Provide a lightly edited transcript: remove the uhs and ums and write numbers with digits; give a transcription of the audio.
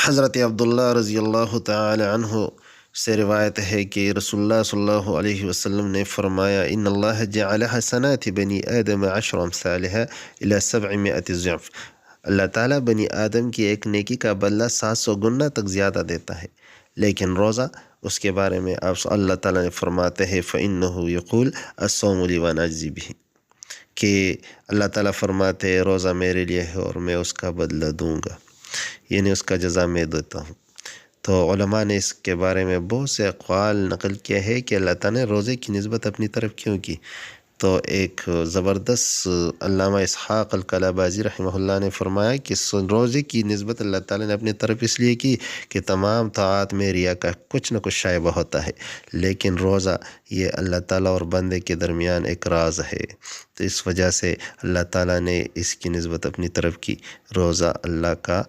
हज़रत अब्दुल्ला रज़ियल्लाहु तआला अन्हु से रिवायत है कि रसूलुल्लाह सल्लल्लाहु अलैहि वसल्लम ने फरमाया, इन्नल्लाह जअल हसनाति बनी आदम अशर अम्सालिहा इला 700 ज़िअफ़। अल्लाह ताला बनी आदम की एक नेकी का बदला 700 गुना तक ज़्यादा देता है। लेकिन रोज़ा, उसके बारे में आप अल्लाह ताला ने फरमाते हैं फ़इन्नहु यक़ूल अस्सौमु ली व अना अज्ज़ी बिही, कि अल्लाह ताला फरमाते हैं रोज़ा मेरे लिए है और मैं उसका बदला दूँगा, यानी उसका जज़ा मैं देता हूँ। तो उलमा ने इसके बारे में बहुत से अक़वाल नक़ल किया है कि अल्लाह ताला ने रोज़े की निस्बत अपनी तरफ क्यों की। तो एक ज़बरदस्त अल्लामा इसहाक़ अल-कलाबाज़ी रहमहुल्लाह ने फरमाया कि रोज़े की निस्बत अल्लाह ताला ने अपनी तरफ इसलिए की कि तमाम ताआत में रिया का कुछ न कुछ शायबा होता है, लेकिन रोज़ा ये अल्लाह ताला और बंदे के दरमियान एक राज है। तो इस वजह से अल्लाह ताला ने इसकी निस्बत अपनी तरफ की। रोज़ा अल्लाह का